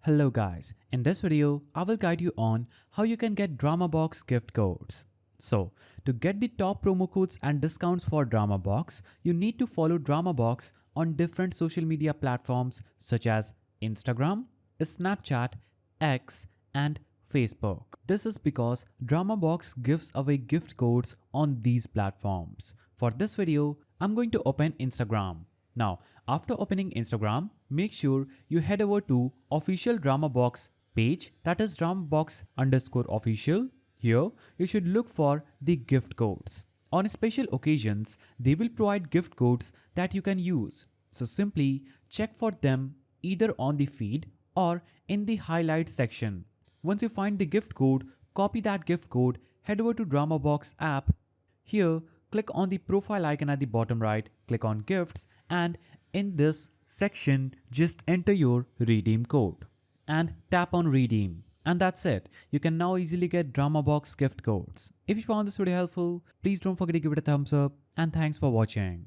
Hello guys, in this video, I will guide you on how you can get DramaBox gift codes. So, to get the top promo codes and discounts for DramaBox, you need to follow DramaBox on different social media platforms such as Instagram, Snapchat, X, and Facebook. This is because DramaBox gives away gift codes on these platforms. For this video, I'm going to open Instagram. Now, after opening Instagram, make sure you head over to official DramaBox page, that is DramaBox_official. Here, you should look for the gift codes. On special occasions, they will provide gift codes that you can use. So simply check for them either on the feed or in the highlight section. Once you find the gift code, copy that gift code, head over to DramaBox app. Here, click on the profile icon at the bottom right, click on gifts, and in this section, just enter your redeem code and tap on redeem. And that's it. You can now easily get DramaBox gift codes. If you found this video helpful, please don't forget to give it a thumbs up, and thanks for watching.